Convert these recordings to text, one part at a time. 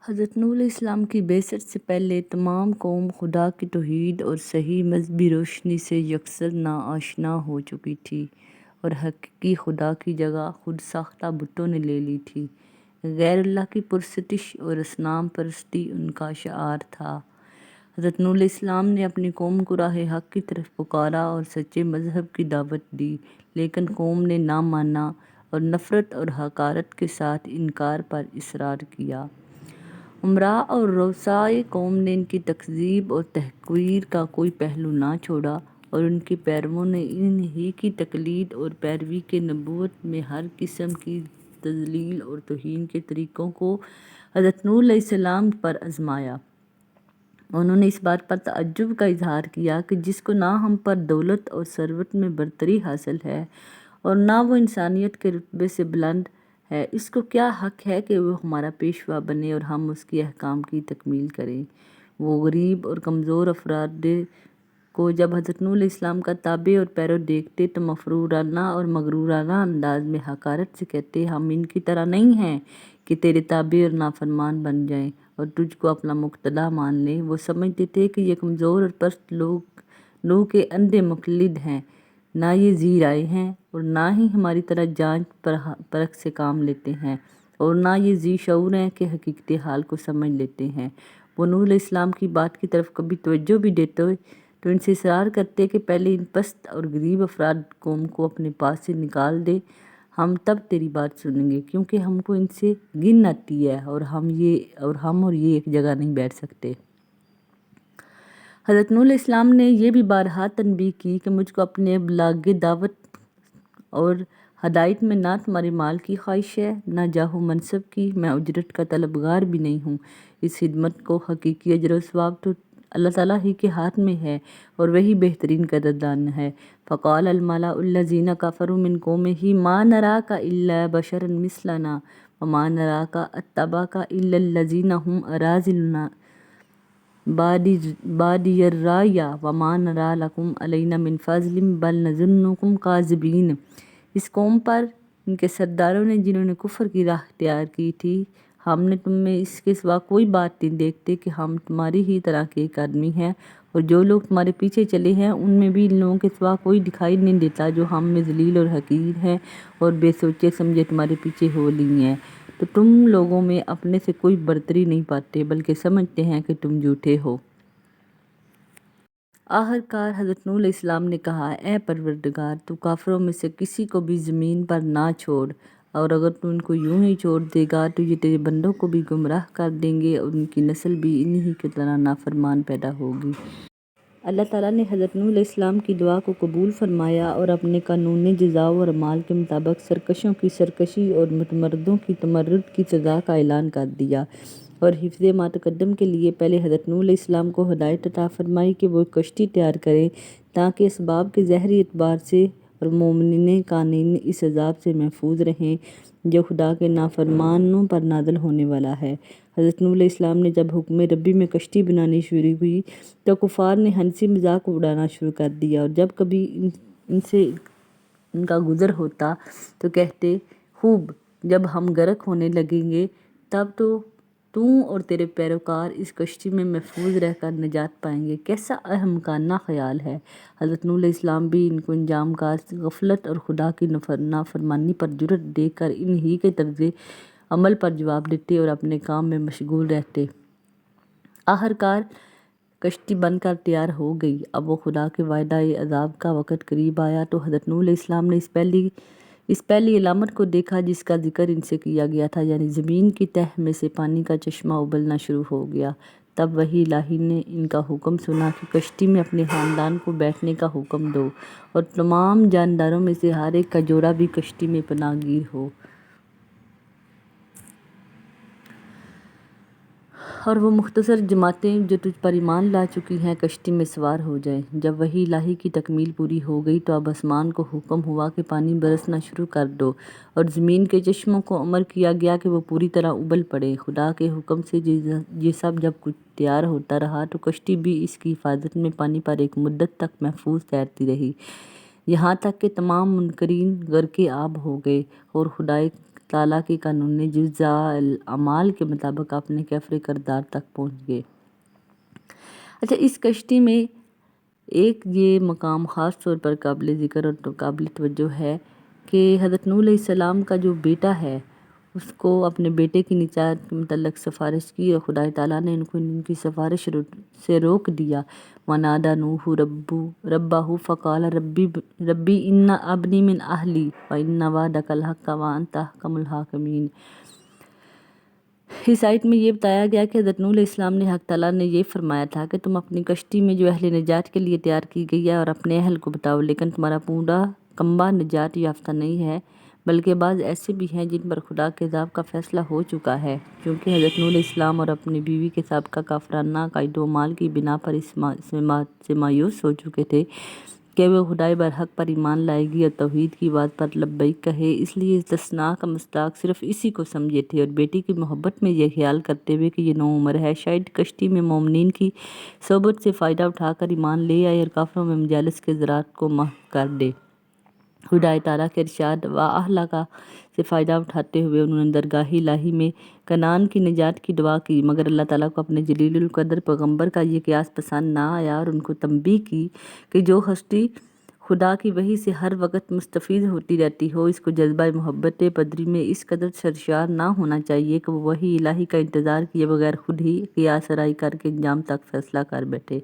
حضرت نوح علیہ السلام کی بعثت سے پہلے تمام قوم خدا کی توحید اور صحیح مذہبی روشنی سے یکسر ناآشنا ہو چکی تھی اور حقیقی خدا کی جگہ خود ساختہ بتوں نے لے لی تھی۔ غیر اللہ کی پرستش اور اصنام پرستی ان کا شعار تھا۔ حضرت نوح علیہ السلام نے اپنی قوم کو راہ حق کی طرف پکارا اور سچے مذہب کی دعوت دی، لیکن قوم نے نہ مانا اور نفرت اور حقارت کے ساتھ انکار پر اصرار کیا۔ امراء اور رؤسائے قوم نے ان کی تکذیب اور تحقیر کا کوئی پہلو نہ چھوڑا اور ان کے پیرووں نے انہی کی تقلید اور پیروی کے نبوت میں ہر قسم کی تضلیل اور توہین کے طریقوں کو حضرت نوح علیہ السلام پر آزمایا۔ انہوں نے اس بات پر تعجب کا اظہار کیا کہ جس کو نہ ہم پر دولت اور ثروت میں برتری حاصل ہے اور نہ وہ انسانیت کے رتبے سے بلند ہے، اس کو کیا حق ہے کہ وہ ہمارا پیشوا بنے اور ہم اس کے احکام کی تکمیل کریں۔ وہ غریب اور کمزور افراد کو جب حضرت نوح علیہ السلام کا تابع اور پیرو دیکھتے تو مفرورانہ اور مغرورانہ انداز میں حقارت سے کہتے، ہم ان کی طرح نہیں ہیں کہ تیرے تابع اور نافرمان بن جائیں اور تجھ کو اپنا مقتدیٰ مان لیں۔ وہ سمجھتے تھے کہ یہ کمزور اور پست لوگ نوح کے اندھے مقلد ہیں، نہ یہ ذی رائے ہیں اور نہ ہی ہماری طرح جانچ پرکھ سے کام لیتے ہیں اور نہ یہ ذی شعور ہیں کہ حقیقت حال کو سمجھ لیتے ہیں۔ وہ نوح علیہ السلام کی بات کی طرف کبھی توجہ بھی دیتے تو ان سے اصرار کرتے کہ پہلے ان پست اور غریب افراد قوم کو اپنے پاس سے نکال دے، ہم تب تیری بات سنیں گے، کیونکہ ہم کو ان سے گن آتی ہے اور ہم اور یہ ایک جگہ نہیں بیٹھ سکتے۔ حضرت نوح علیہ السلام نے یہ بھی بارہا تنبیہ کی کہ مجھ کو اپنے ابلاغ دعوت اور ہدایت میں نہ تمہارے مال کی خواہش ہے، نہ جاہ و منصب کی، میں اجرت کا طلبگار بھی نہیں ہوں۔ اس خدمت کو حقیقی اجر و ثواب تو اللہ تعالیٰ ہی کے ہاتھ میں ہے اور وہی بہترین قدردان ہے۔ فقال الملأ الذین کفروا من قومہ ما نراک الا بشرا مثلنا وما نراک اتبعک الا الذین هم اراذلنا بادی الرأی وما نری لکم علینا من فضل بل نظنکم کاذبین۔ اس قوم پر ان کے سرداروں نے جنہوں نے کفر کی راہ اختیار کی تھی، ہم نے تم میں اس کے سوا کوئی بات نہیں دیکھتے کہ ہم تمہاری ہی طرح کے ایک آدمی ہیں، اور جو لوگ تمہارے پیچھے چلے ہیں ان میں بھی ان لوگوں کے سوا کوئی دکھائی نہیں دیتا جو ہم میں ذلیل اور حقیر ہیں اور بے سوچے سمجھے تمہارے پیچھے ہو لی ہیں، تو تم لوگوں میں اپنے سے کوئی برتری نہیں پاتے بلکہ سمجھتے ہیں کہ تم جھوٹے ہو۔ آخرکار حضرت نوح علیہ السلام نے کہا، اے پروردگار، تو کافروں میں سے کسی کو بھی زمین پر نہ چھوڑ، اور اگر تو ان کو یوں ہی چھوڑ دے گا تو یہ تیرے بندوں کو بھی گمراہ کر دیں گے اور ان کی نسل بھی انہی کی طرح نافرمان پیدا ہوگی۔ اللہ تعالیٰ نے حضرت نوح علیہ السلام کی دعا کو قبول فرمایا اور اپنے قانون جزا و اعمال کے مطابق سرکشوں کی سرکشی اور متمردوں کی تمرد کی سزا کا اعلان کر دیا، اور حفظ ما تقدم کے لیے پہلے حضرت نوح علیہ السلام کو ہدایت عطا فرمائی کہ وہ کشتی تیار کریں تاکہ اسباب کے ظاہری اعتبار سے اور مومنین قانین اس عذاب سے محفوظ رہیں جو خدا کے نافرمانوں پر نازل ہونے والا ہے۔ حضرت نوح علیہ السلام نے جب حکم ربی میں کشتی بنانی شروع ہوئی تو کفار نے ہنسی مذاق اڑانا شروع کر دیا، اور جب کبھی ان سے ان کا گزر ہوتا تو کہتے، خوب، جب ہم غرق ہونے لگیں گے تب تو اور تیرے پیروکار اس کشتی میں محفوظ رہ کر نجات پائیں گے۔ کیسا احمقانہ خیال ہے۔ حضرت نوح علیہ السلام بھی ان کو انجام کار غفلت اور خدا کی نافرمانی پر جرأت دے کر انہی کے طرز عمل پر جواب دیتے اور اپنے کام میں مشغول رہتے۔ آخرکار کشتی بن کر تیار ہو گئی۔ اب وہ خدا کے وعدہ عذاب کا وقت قریب آیا تو حضرت نوح علیہ السلام نے اس پہلی علامت کو دیکھا جس کا ذکر ان سے کیا گیا تھا، یعنی زمین کی تہہ میں سے پانی کا چشمہ ابلنا شروع ہو گیا۔ تب وحی الہی نے ان کا حکم سنا کہ کشتی میں اپنے خاندان کو بیٹھنے کا حکم دو اور تمام جانداروں میں سے ہر ایک کا جوڑا بھی کشتی میں پناہ گیر ہو، اور وہ مختصر جماعتیں جو تجھ پر ایمان لا چکی ہیں کشتی میں سوار ہو جائیں۔ جب وحی الہی کی تکمیل پوری ہو گئی تو اب آسمان کو حکم ہوا کہ پانی برسنا شروع کر دو، اور زمین کے چشموں کو امر کیا گیا کہ وہ پوری طرح ابل پڑیں۔ خدا کے حکم سے یہ سب جب کچھ تیار ہوتا رہا تو کشتی بھی اس کی حفاظت میں پانی پر ایک مدت تک محفوظ تیرتی رہی، یہاں تک کہ تمام منکرین غرق آب ہو گئے اور خدا تعالیٰ کے قانون جزا اعمال کے مطابق اپنے کیفر کردار تک پہنچ گئے۔ اچھا، اس کشتی میں ایک یہ مقام خاص طور پر قابل ذکر اور قابل توجہ ہے کہ حضرت نوح علیہ السلام کا جو بیٹا ہے اس کو اپنے بیٹے کی نجات کے متعلق سفارش کی اور خدا تعالیٰ نے ان کی سفارش سے روک دیا۔ وَنَادَى نُوحٌ رَبَّهُ فَقَالَ رَبِّ إِنَّ ابْنِي مِنْ أَهْلِي وَإِنَّ وَعْدَكَ الْحَقُّ وَأَنْتَ أَحْكَمُ الْحَاكِمِينَ۔ اس آیت میں یہ بتایا گیا کہ حضرت نوح علیہ السلام نے حق تعالیٰ نے یہ فرمایا تھا کہ تم اپنی کشتی میں جو اہل نجات کے لیے تیار کی گئی ہے اور اپنے اہل کو بتاؤ، لیکن تمہارا پورا کنبہ نجات یافتہ نہیں ہے، بلکہ بعض ایسے بھی ہیں جن پر خدا کے عذاب کا فیصلہ ہو چکا ہے، کیونکہ حضرت نوح علیہ السلام اور اپنی بیوی کے سابقہ کافرانہ عقائد و اعمال کی بنا پر اس سے مایوس ہو چکے تھے کہ وہ خدائے برحق پر ایمان لائے گی اور توحید کی بات پر لبیک کہے، اس لیے استثناء کا مصداق صرف اسی کو سمجھے تھے، اور بیٹی کی محبت میں یہ خیال کرتے ہوئے کہ یہ نو عمر ہے، شاید کشتی میں مومنین کی صحبت سے فائدہ اٹھا کر ایمان لے آئے اور کافروں میں مجالس کے ذرات کو محو کر دے۔ خدا تعالیٰ کے ارشاد وَأَهْلَكَ سے فائدہ اٹھاتے ہوئے انہوں نے درگاہ الہی میں کنعان کی نجات کی دعا کی، مگر اللہ تعالیٰ کو اپنے جلیل القدر پیغمبر کا یہ قیاس پسند نہ آیا اور ان کو تنبیہ کی کہ جو ہستی خدا کی وحی سے ہر وقت مستفید ہوتی رہتی ہو، اس کو جذبہ محبت بدری میں اس قدر سرشار نہ ہونا چاہیے کہ وہ وحی الہی کا انتظار کیے بغیر خود ہی قیاس آرائی کر کے انجام تک فیصلہ کر بیٹھے۔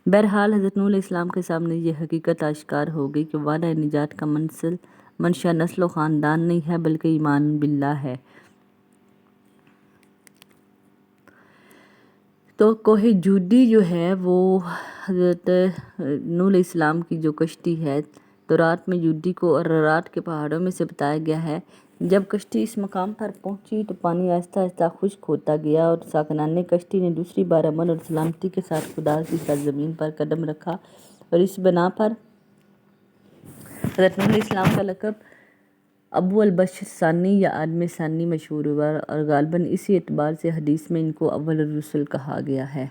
بہرحال حضرت نوح علیہ السلام کے سامنے یہ حقیقت آشکار ہو گئی کہ وعدہ نجات کا منشا نسل و خاندان نہیں ہے بلکہ ایمان باللہ ہے۔ تو کوہ جودی جو ہے وہ حضرت نوح علیہ السلام کی جو کشتی ہے، تورات میں جودی کو ارارات کے پہاڑوں میں سے بتایا گیا ہے۔ جب کشتی اس مقام پر پہنچی تو پانی آہستہ آہستہ خشک ہوتا گیا اور ساکنان کشتی نے دوسری بار امن اور سلامتی کے ساتھ خدا کی سرزمین پر قدم رکھا، اور اس بنا پر حضرت نوح علیہ السلام کا لقب ابو البشر ثانی یا آدم ثانی مشہور ہوا، اور غالباً اسی اعتبار سے حدیث میں ان کو اول الرسل کہا گیا ہے۔